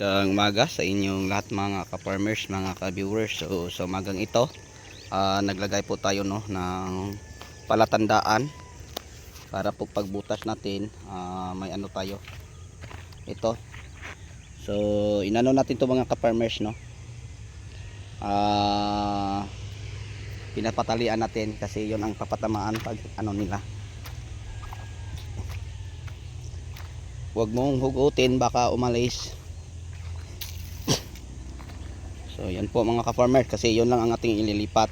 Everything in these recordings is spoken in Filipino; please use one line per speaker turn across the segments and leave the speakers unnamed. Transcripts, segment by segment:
Magandang umaga sa inyong lahat mga ka-farmers, mga ka-viewers. So sa umagang ito, naglagay po tayo ng palatandaan para po pagbutas natin, may ano tayo. Ito. So inano natin to mga ka-farmers, no. Pinapatalian natin kasi 'yon ang papatamaan pag ano nila. Huwag mong hugutin, baka umalis. So yan po mga ka-farmer, kasi yun lang ang ating ililipat.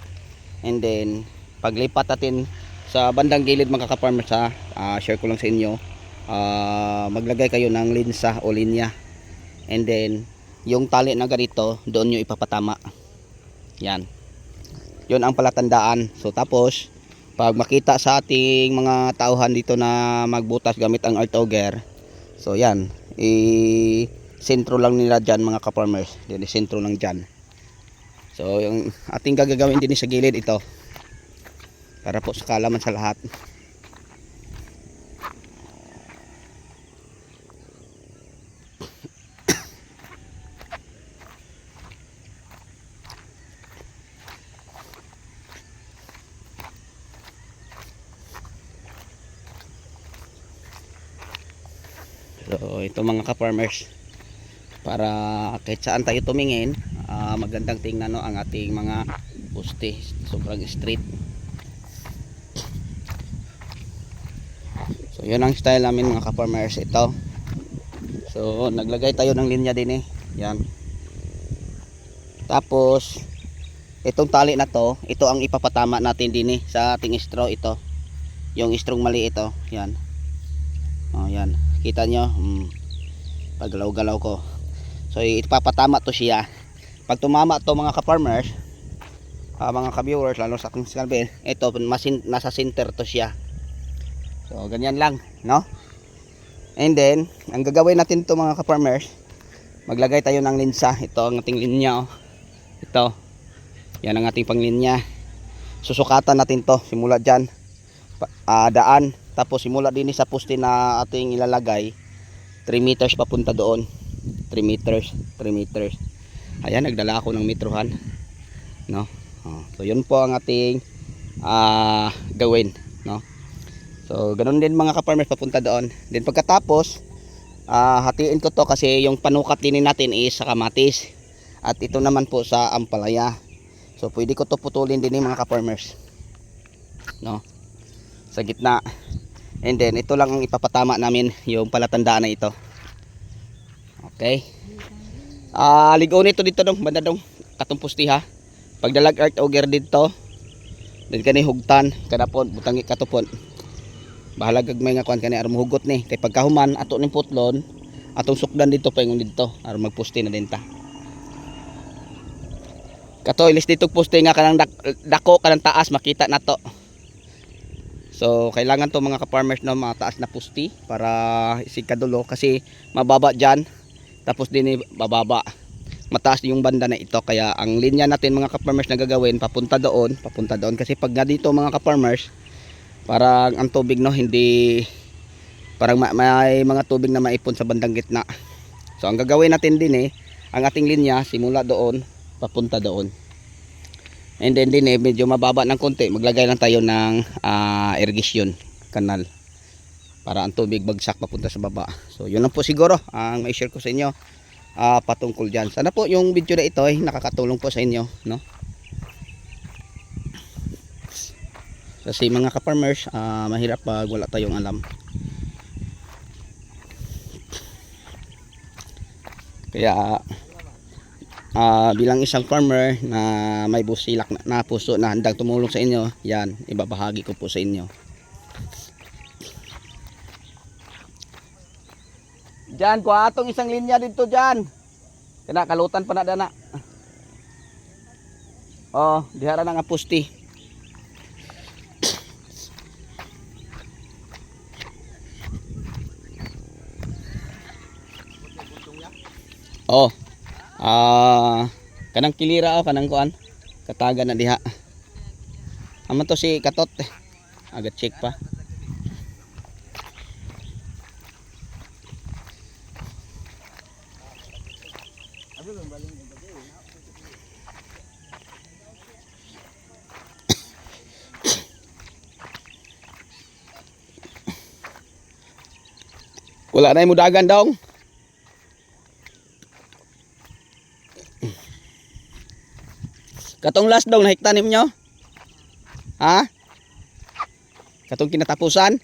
And then paglipat natin sa bandang gilid mga ka-farmer, share ko lang sa inyo, maglagay kayo ng linsa o linya. And then yung tali na ganito, doon nyo ipapatama. Yan, yun ang palatandaan. So tapos pag makita sa ating mga tauhan dito na magbutas gamit ang earth auger, so yan, sentro lang nila dyan mga ka-farmers. Sentro lang dyan. So yung ating gagawin din sa gilid ito, para po sa kalaman sa lahat. So ito mga ka-farmers, para kahit saan tayo tumingin, magandang tingnan ang ating mga poste, sobrang straight. So yun ang style namin mga ka-farmers. Ito, so naglagay tayo ng linya din yan. Tapos itong tali na to, ito ang ipapatama natin din sa ating straw. Ito yung strong mali, ito yan. Yan, kita nyo, paggalaw-galaw ko. So ipapatama to siya. Pag tumama to mga ka-farmers, mga ka-viewers, lalo sa aking sinabi, ito nasa center to siya. So ganyan lang, no? And then ang gagawin natin to mga ka-farmers, maglagay tayo ng linsa. Ito ang ating linya, ito, yan ang ating panglinya. Susukatan natin to simula dyan, daan, tapos simula din sa poste na ating ilalagay, 3 meters papunta doon. 3 meters. Ayan, nagdala ako ng metrohan, no? So yun po ang ating gawin, no? So ganun din mga ka-farmers, papunta doon. Then pagkatapos, hatiin ko to kasi yung panukat din natin is sa kamatis, at ito naman po sa ampalaya. So pwede ko to putulin din mga ka-farmers, no, sa gitna. And then ito lang ang ipapatama namin, yung palatandaan na ito. Okay. Ligaw nito dito dong banda dong katong pusti ha. Pagdalag earth auger dito, then kani hugtan kadapon butangi katupon. Bahala gag may nga kuan kani aron hugot ni. Kay pagkahuman ato ning putlon, atong sukdan dito paingon dito aron magpusti na din ta. Kato ilis dito pusti nga kanang dako kanang taas makita nato. So kailangan to mga ka-farmers na mataas na pusti para isikadulo, kasi mababa dyan, tapos din bababa, mataas yung banda na ito. Kaya ang linya natin mga ka-farmers na gagawin papunta doon, kasi pag nga dito mga ka-farmers, parang ang tubig, no, hindi, parang may mga tubig na maipon sa bandang gitna. So ang gagawin natin din ang ating linya simula doon papunta doon. And then din medyo mababa ng konti, maglagay lang tayo ng irrigation kanal para ang tubig bagsak papunta sa baba. So yun lang po siguro ang may share ko sa inyo patungkol dyan. Sana po yung video na ito ay nakakatulong po sa inyo, no? Kasi mga ka-farmers, mahirap pag wala tayong alam. Kaya bilang isang farmer na may busilak na puso na handang tumulong sa inyo, yan, ibabahagi ko po sa inyo. Diyan, kuha atong isang linya dito dyan. Kaya kalutan pa na dana. Dihara na nga pusti. Kanang kilira kanang kuan kataga na diha. Aman to si katot, agad check pa. Wala na yung mudagan dong. Katong last dong nahiktanim nyo? Ha? Katong kinatapusan?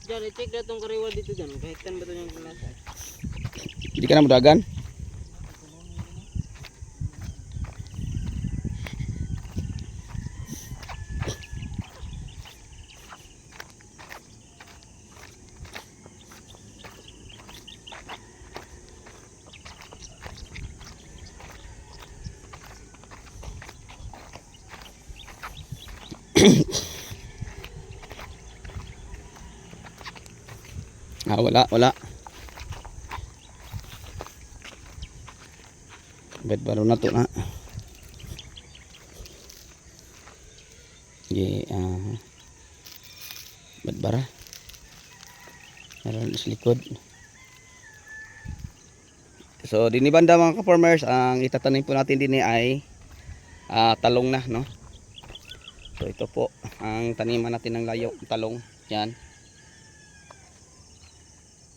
Diyan, i-check na itong kariwa dito dyan. Kahit ba ito yung kulasa?
Hindi ka na mudagan? Wala. Bet baru na to na. Bet bara. Meron sa likod. So dini banda mga ka-farmers, ang itatanim po natin din ay talong na, no? So ito po ang taniman natin ng layo, talong. Yan.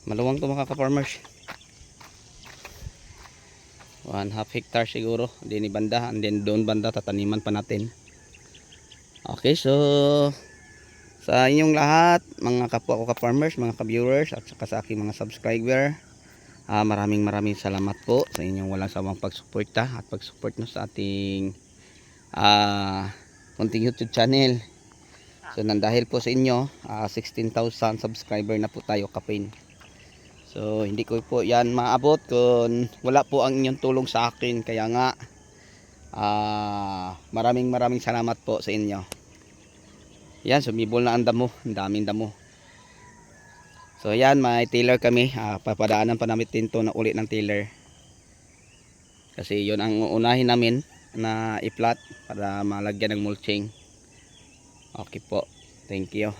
Maluwang to mga ka-farmers. 1/2 hectare siguro dini banda, and then doon banda tataniman pa natin. Okay, so sa inyong lahat, mga kapwa ko ka-farmers, mga ka-viewers at saka sa aking mga subscriber, maraming salamat po sa inyong walang sawang pagsuporta at pagsupport no sa ating konting YouTube channel. So dahil po sa inyo, 16,000 subscriber na po tayo kapin. So hindi ko po yan maabot kung wala po ang inyong tulong sa akin. Kaya nga maraming salamat po sa inyo. Yan, sumibol na ang damo, ang daming damo. So yan, may tiller kami, papadaanan pa namin tinto na uli ng tiller. Kasi yon ang unahin namin na i-flat para malagyan ng mulching. Okay po, thank you.